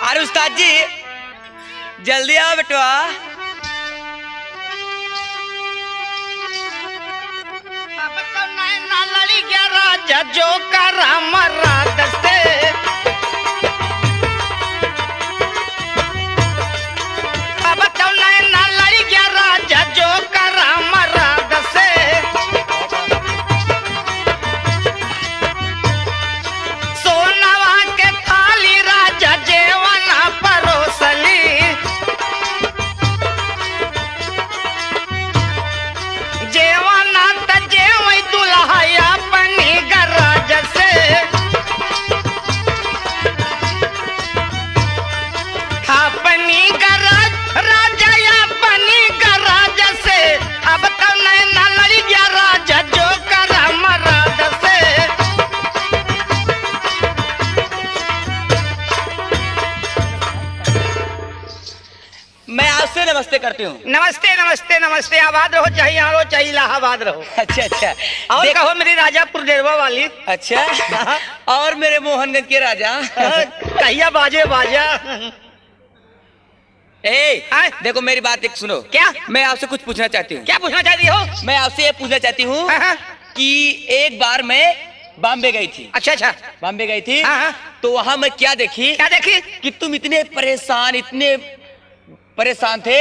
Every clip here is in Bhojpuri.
अरे उस्ताद जी जल्दी आओ बेटवा। अब तो नैना लड़ी गया राजा जो करा मराद से। अब तो नैना लड़ी गया राजा जो करा मराद से। सोनवा के थाली राजा जेवना परोसली। जेवना त जेवई दुल्हा अपनी गराज से। अपनी गराज राजा अपनी गराज से। अब तो नैना लड़ी गया राजा जो करा मराद से। मैं आपसे नमस्ते करती हूँ। नमस्ते नमस्ते नमस्ते। आबाद रहो चाहे यहाँ रहो चाहे इलाहाबाद रहो। अच्छा अच्छा। और कहो मेरी राजापुर डेरवा वाली। अच्छा और मेरे मोहनगंज के राजा कहिया बाजे बाजा। देखो मेरी बात एक सुनो। क्या? मैं आपसे कुछ पूछना चाहती हूँ। क्या पूछना चाहती हो? मैं आपसे ये पूछना चाहती हूँ कि एक बार मैं बॉम्बे गई थी। अच्छा अच्छा। बॉम्बे गई थी। हाँ, हाँ। तो वहाँ मैं क्या देखी क्या देखी? कि तुम इतने परेशान थे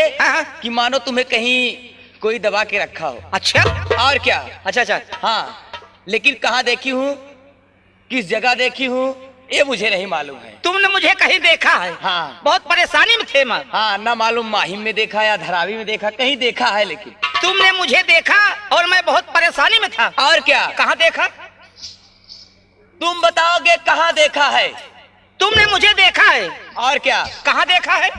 कि मानो तुम्हें कहीं कोई दबा के रखा हो। अच्छा और क्या? अच्छा अच्छा। हाँ लेकिन कहाँ देखी हूँ, किस जगह देखी हूँ ये मुझे नहीं मालूम है। तुमने मुझे कहीं देखा है? हाँ। बहुत परेशानी में थे मैं। हाँ ना मालूम माहिम में देखा या धरावी में देखा, कहीं देखा है लेकिन। तुमने मुझे देखा और मैं बहुत परेशानी में था। और क्या? कहाँ देखा? तुम बताओगे कहाँ देखा है? तुमने मुझे देखा है। और क्या? कहाँ देखा है?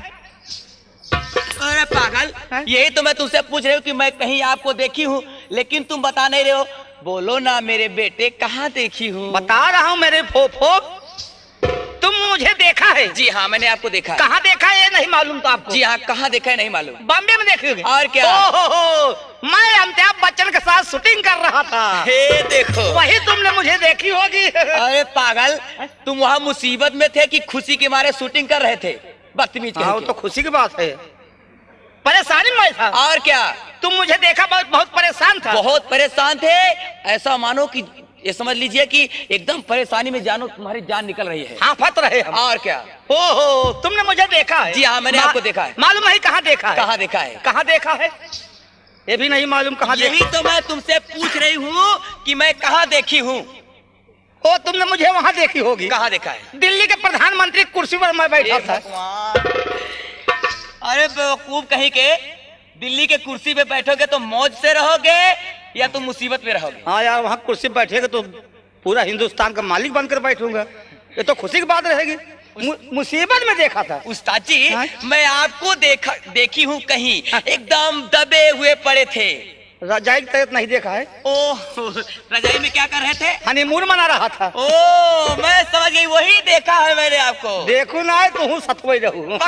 अरे पागल, यही तो मैं तुमसे पूछ रही हूँ कि मैं कहीं आपको देखी हूँ, लेकिन तुम बता नहीं रहे हो। बोलो ना मेरे बेटे कहाँ देखी हूँ। बता रहा हूँ मेरे फोफो, तुम मुझे देखा है। जी हाँ मैंने आपको देखा है। कहाँ देखा है ये नहीं मालूम तो आपको? जी हाँ कहाँ देखा है नहीं मालूम। बॉम्बे में देखी होगी। और क्या? ओहो, मैं अमिताभ बच्चन के साथ शूटिंग कर रहा था। हे देखो वही तुमने मुझे देखी होगी। अरे पागल, तुम वहाँ मुसीबत में थे कि खुशी के मारे शूटिंग कर रहे थे? बदतमीज हाँ, तो खुशी की बात है, परेशानी में था। और क्या? तुम मुझे देखा बहुत बहुत परेशान था। बहुत परेशान थे, ऐसा मानो कि ये समझ लीजिए कि एकदम परेशानी में जानो तुम्हारी जान निकल रही है। हाँ फत रहे हम। और क्या? ओहो, तुमने मुझे देखा है? जी हाँ मैंने आपको देखा है। मालूम नहीं कहाँ देखा है? कहाँ देखा है? कहाँ देखा है ये भी नहीं मालूम। कहाँ यही तो मैं तुमसे पूछ रही हूँ कि मैं कहाँ देखी हूँ। ओ तुमने मुझे वहाँ देखी होगी। कहाँ देखा है? दिल्ली के प्रधानमंत्री कुर्सी पर मैं बैठा था। अरे बेवकूफ कहीं के, दिल्ली के कुर्सी पे बैठोगे तो मौज से रहोगे या तुम मुसीबत में रहोगे? हाँ यार, वहाँ कुर्सी पे बैठेगा तो पूरा हिंदुस्तान का मालिक बनकर बैठूंगा, ये तो खुशी की बात रहेगी। मुसीबत में देखा था। उस्ताद जी मैं आपको देखी हूँ कहीं एकदम दबे हुए पड़े थे। रजाई की तरह नहीं देखा है? ओह रजाई में क्या कर रहे थे? हनीमून मना रहा था। ओह मैं समझ गई, वही देखा है मैंने आपको। देखू ना तो हूँ सतवई रहूँ।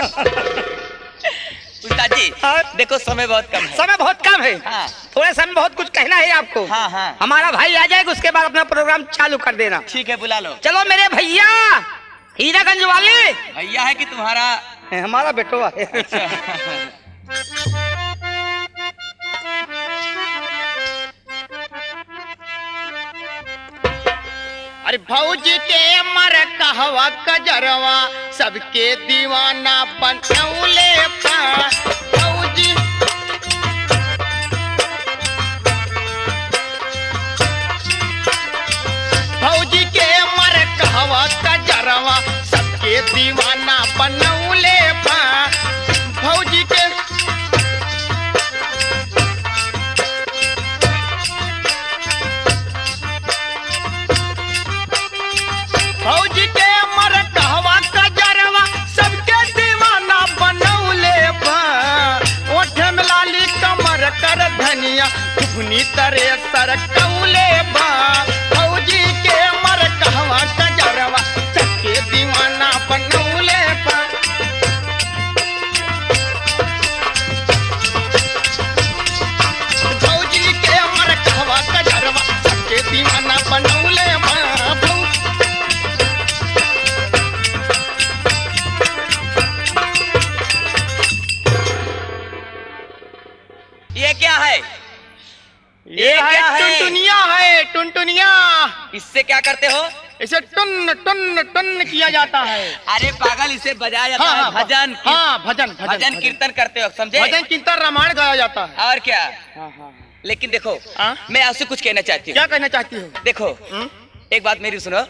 उस्ताद जी देखो समय बहुत कम है। समय बहुत कम है। हाँ। थोड़े समय बहुत कुछ कहना है आपको। हाँ हाँ। हमारा भाई आ जाएगा, उसके बाद अपना प्रोग्राम चालू कर देना। ठीक है बुला लो। चलो मेरे भैया हीरागंज वाले। भैया है कि तुम्हारा? हमारा बेटवा है। अरे भौजी के मर कहवा कजरवा सबके दीवाना बनौले भौजी। भौजी के मर कहवा कजरवा सबके दीवाना बनौले भौजी के। भौजी के मर कहवा कजरवा सबके दीवाना बनौले ओठ में लाली कमर कर धनिया घुगनी तरे सर कौले भौजी के मर कहवा कजरवा सबके दीवाना बनौले ये क्या है? टुनटुनिया है, टुनटुनिया। इससे क्या करते हो? इसे टुन टुन टुन किया जाता है। अरे पागल, इसे बजाया जाता है। भजन भजन कीर्तन करते हो, समझे? भजन कीर्तन रामायण गाया जाता है। और क्या? लेकिन देखो, मैं आपसे कुछ कहना चाहती हूँ। क्या कहना चाहती हो? देखो, एक बात मेरी सुनो।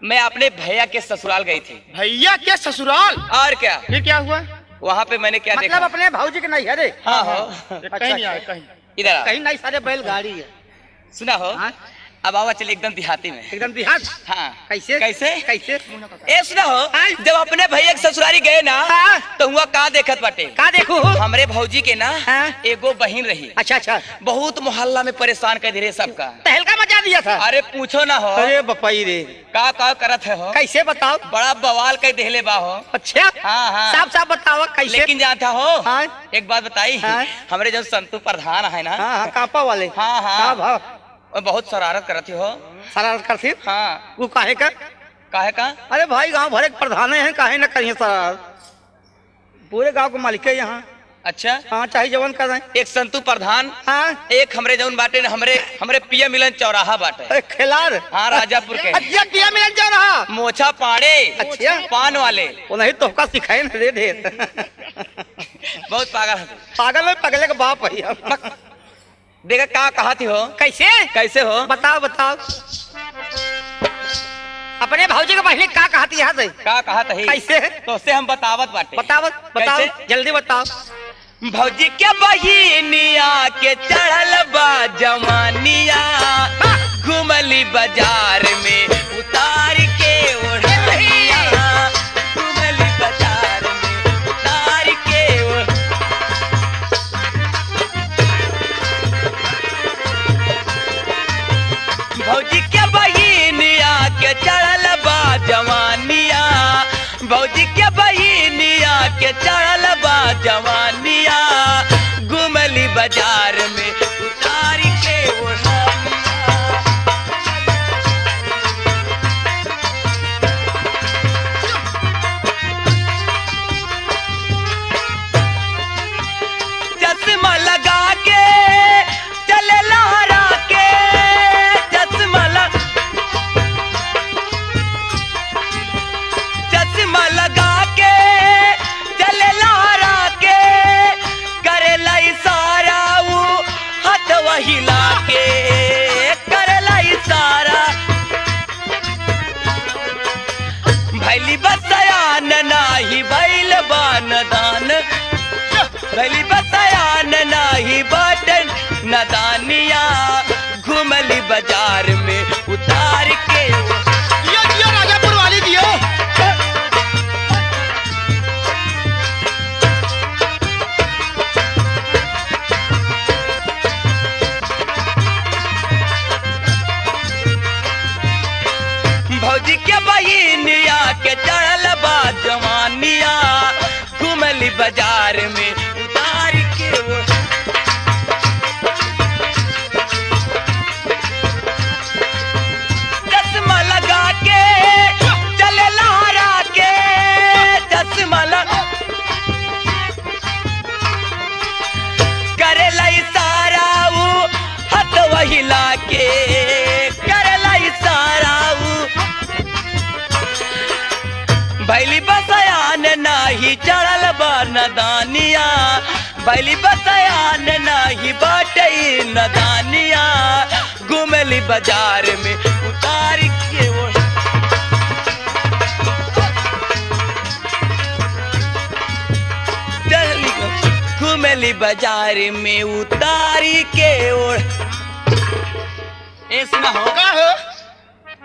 मैं अपने भैया के ससुराल गई थी। भैया के ससुराल? और क्या? फिर क्या हुआ? वहाँ पे मैंने क्या देखा? मतलब अपने भाऊजी के नहीं है रे? हाँ हो। कहीं नहीं आया, कहीं इधर आओ। कहीं नहीं, सारे बैलगाड़ी है। सुना हो? अब आवा चले एकदम देहाती में। एकदम देहात? हाँ। कैसे कैसे? कैसे? ए सुना हो, जब अपने भैया के ससुरारी गए ना, तो हुआ का देखत बाटे? का देखू? हमरे भौजी के ना एगो बहन रही। अच्छा अच्छा। बहुत मोहल्ला में परेशान कर दे रहे सबका। तहलका मचा दिया था। अरे पूछो ना हो। अरे बपाई रे, का करत है हो? कैसे बताओ? बड़ा बवाल कर देहले बा हो। अच्छा। हाँ हाँ। साफ साफ बताओ कैसे? लेकिन जानता हो, एक बात बताई, हाँ? हमरे जो संतू प्रधान है ना, हाँ कापा वाले। हाँ का हाँ, भाव? वो बहुत शरारत करती हो। शरारत करती? हाँ। वो काहे का? काहे का? अरे भाई गांव भरे के प्रधान हैं, काहे न करिए शरारत? पूरे गांव के मालिक है यहाँ। अच्छा। हाँ, चाहे जवन कर रहे। एक संतू प्रधान, हाँ, एक हमरे जौन बाटे न, हमरे पिया मिलन चौराहा बाटे। खिलार। हाँ, राजापुर के। अच्छा, पिया मिलन जा रहा। मोछा पाड़े। अच्छा। पान वाले। वो नहीं तो का सिखाए न रे ढेर। बहुत पागल है। पागल में पगले का बाप है। देखा का कहा थी हो? कैसे? कैसे हो? बताओ बताओ। अपने भाऊजी के पहले का कहती है? का कहा थी? कैसे? तो से हम बतावत बाटे। बताओ बताओ, कैसे? जल्दी बताओ। भौजी के बहिनिया के चढ़ल बा जवानिया, घुमली बाजार में उतार के ओढ़निया, घुमली बाजार में उतार के भौजी के बहिनिया के चढ़ल बा जवानिया, भौजी के बहिनिया के चढ़ल बा जवानिया, घुमली बाजार में उतार के ओढ़निया। चश्मा लगा के चले लहरा के, चश्मा लगा के चले लहरा के, करेला इशारा वो हथवा हिला के, करेला इशारा। भैली बसयान नाही भैल बानदान, भैली बसयान नाही बटन नदानिया, घुमली बाजार में उतार के। दियो राजापुर वाली दियो। भौजी के बहिनिया के चढ़ल बा जवानिया, घुमली बाजार में उतार के। चश्मा लगा के चले लहरा के, चश्मा करेला इशारा वो हथवा हिला के, करेला इशारा वो। भैली बसयान नाही चढ़ल बा नदानिया, भैली बसयान नाही बाटई नदानिया, घुमली बाजार में उतार के वो। घुमली बाजार में उतारी के ओढ़। ए सुना हो? का हो?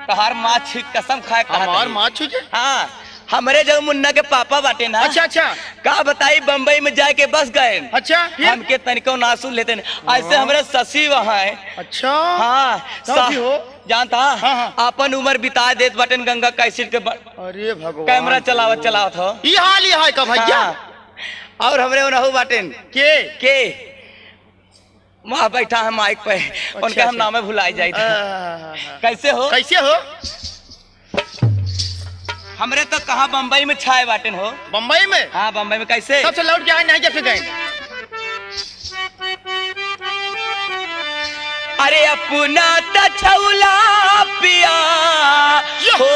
तहार माछ कसम खाए कहा हमार तही। माँ छुजे? हाँ, हमरे जो मुन्ना के पापा बाटे ना। अच्छा अच्छा। का बताई, बम्बई में जाके बस गए। अच्छा, फिर? हमके तनिको नासू लेते न। ऐसे हमरे ससी वहाँ है। अच्छा। हाँ, साथी हो? जानता हाँ। अपन उम्र बिता देत बटन गंगा कैसेट के अरे भगवान। कैमरा चलावत हो। ये हाल ही है का भैया? हाँ। और हमरे उनहु बाटेन के वहाँ बैठा है माइक पे, उनका हम नामे भुलाई जाए। कैसे हो? कैसे हो? हमरे तो कहा बम्बई में छाए बाटेन हो। बम्बई में? हाँ, बम्बई में। कैसे? सबसे लौट के आए नहीं जब से गए। अरे अपना तछौला पिया हो,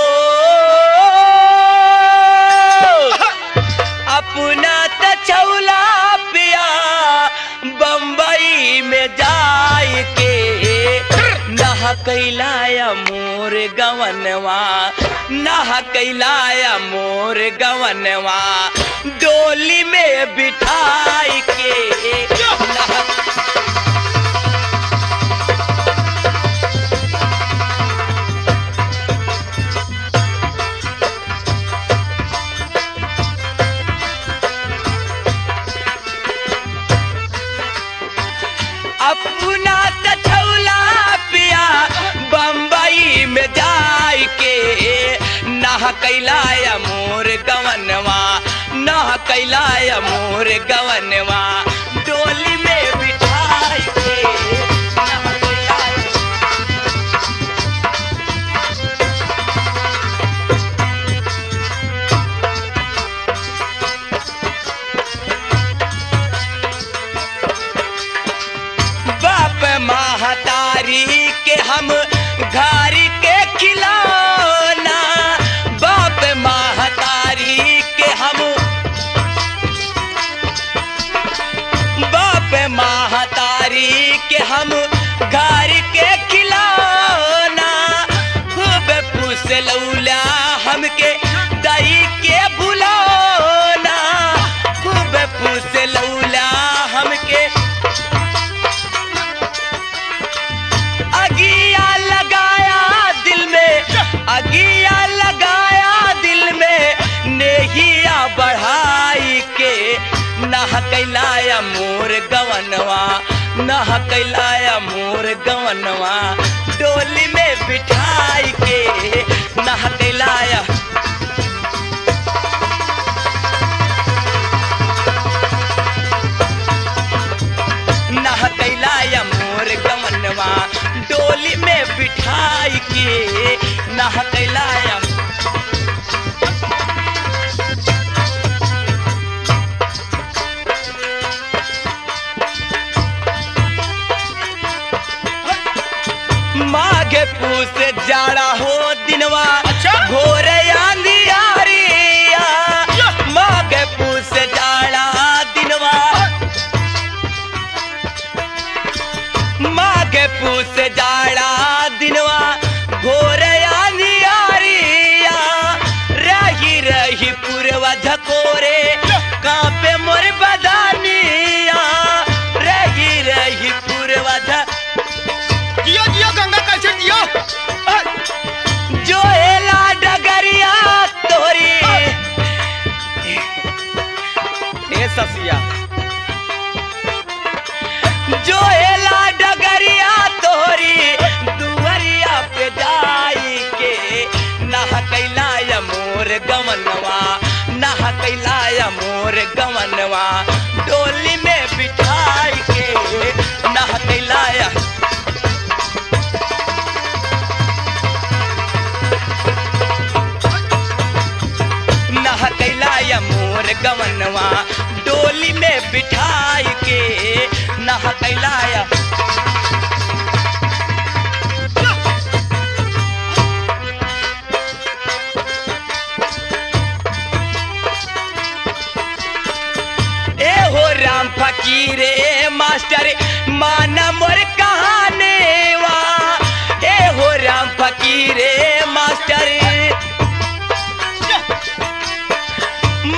अपना तछौला पिया बम्बई में जाए के नह कैलाया मोर गवनवा, नह कैलाया मोर गवनवा डोली में बिठाई के अपना तछौला पिया बम्बई में जाए के नह कैलाया मोर गवनवा, नह कैलाया मोर गवनवा डोली में बिठाई के नह कैलाया। बाप महतारी के हम घर के खिलौना, बाप महतारी के हम, बाप महतारी के हम घर के खिलौना खूब पुसलौला हमके दही के बुलौना, खूब पुसलौला हमके अगिया लगाया दिल में, अगिया लगाया दिल में नेहिया बढ़ाई के नह कैलाया मोर गवनवा, नह कैलाया मोर गवनवा डोली में बिठाई के नह कैलाया। नह कैलाया मोर गवनवा डोली में बिठाई के नह कैलाया। माघे पूस जाड़ा हो दिनवा घोर आंधियारिया, माघे पूस जाड़ा दिनवा, माघे पूस जाड़ा दिनवा घोर आंधियारिया रही रही पुरवा झकोरे कांपे मोर बदानिया, रही रही पुरवा जियो जियो गंगा कैसे जियो जो एला डगरिया तोरी ए ससिया, जो एला डगरिया तोरी दुवरिया पे जाई के नह कैलाया मोर गवनवा, नह कैलाया मोर गवनवा डोली में बिठाई के नह कैलाया। नह कैलाया मोर गवनवा डोली में बिठाई के नह कैलाया। ए हो राम फकीरे मास्टर माना मोर कहाने वा, ए हो राम फकीरे मास्टर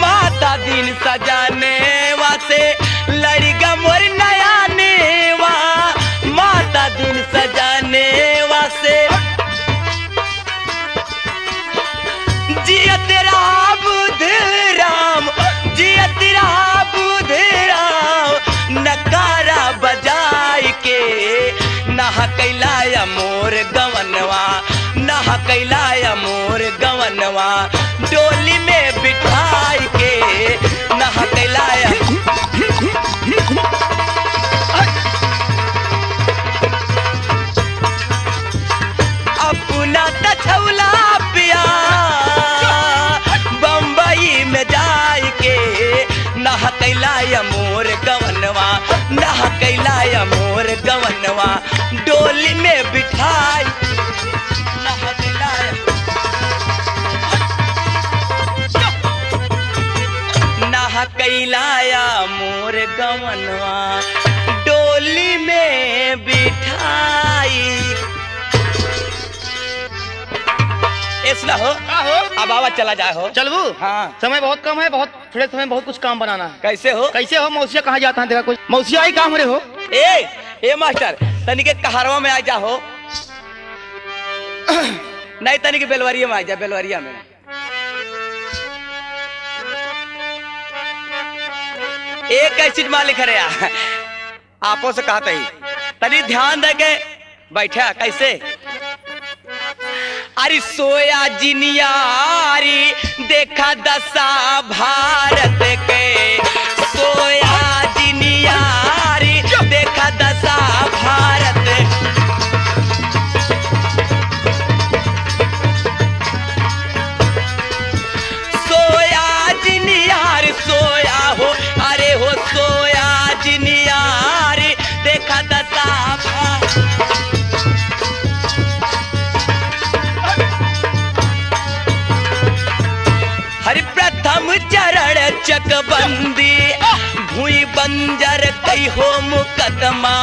माता दिन सजाने वासे लड़गा मोर नया नेवा, माता दिन सजाने वासे जियत रहा बुध राम, जियत रहा बुध राम नकारा बजाई के नह कैलाया मोर गवनवा, नह कैलाया मोर गवनवा डोली में बिठाई के नह कैलाया। अपना तछौला पिया बम्बई में जाए के नह कैलाया मोर गवनवा, नह कैलाया मोर गवनवा डोली डोली में बिठाई नहा दिलाया नहा कैलाया मोर गवनवा डोली में बिठाई। ऐसा हो का हो अब आवाज चला जाए हो। चलबू हाँ। समय बहुत कम है, बहुत थोड़े समय बहुत कुछ काम बनाना है। कैसे हो कैसे हो मौसिया कहाँ जाता है देखा कुछ मौसिया ही काम रे हो। ए मास्टर तनिके कहारवा में आ जा हो नहीं तनिके बेलवरिया में आ जा बेलवरिया में। एक चीज मालिक है आपो से कहते ही तनी ध्यान दे के बैठा कैसे। अरे सोया जिनियारी देखा दशा भारत के सोया जिनियारी देखा दशा भारत सोया जिनियार सोया हो अरे हो सोया जिनियारी देखा दशा भारत। हरि प्रथम चरण चकबंदी भूई बंजर कई हो मुकदमा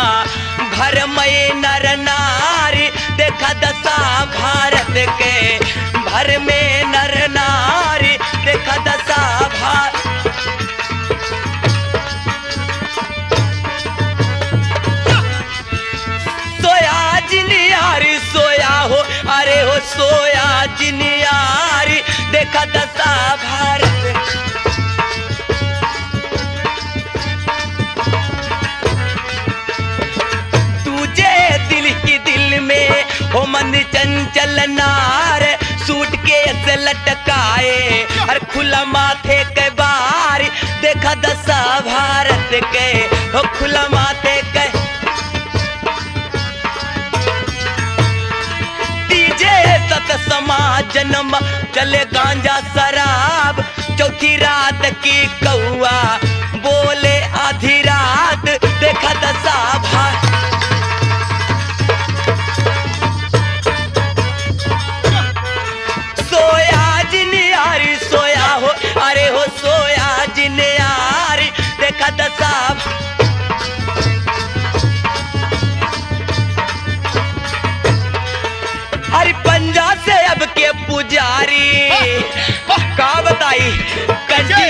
भर में नर नारी देखा दशा भारत के भर में नर नारी देखा दशा भारत। सोया जिनियारी सोया हो अरे हो सोया जिनियारी देखा दशा भारत। तुझे दिल की दिल में हो मन चंचल नार सूट के से लटकाए हर खुला माथे के बार देखा दशा भारत के हो खुला माथे के सत समाज जन्म चले गांजा शराब चौथी रात की कौआ बोले आधी रात देखा दशा भारत। सोया जिनियारी सोया हो अरे हो सोया जिनियारी देखा दशा भारत। हरि पंजा से अब के पुजारी का बताई कंठी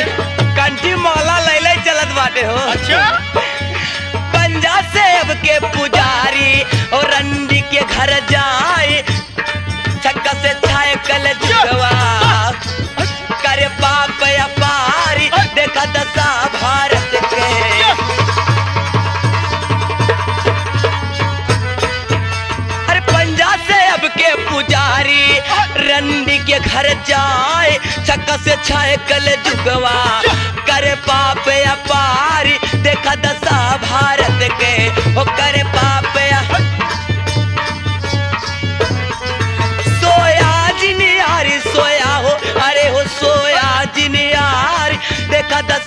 कंठी माला ले ले चलत बाटे हो। अच्छा पंजा से अब के पुजारी और रंडी के घर जाए छक्का से छाए कल जुगवा करे पाप अपारी देखा दशा भारत के। के पुजारी रंडी के घर जाए छक्का से छाए कल जुगवा करे पाप अपारी देखा दशा भारत के हो करे पाप सोया जिनियारी सोया हो अरे हो सोया जिनियारी देखा दशा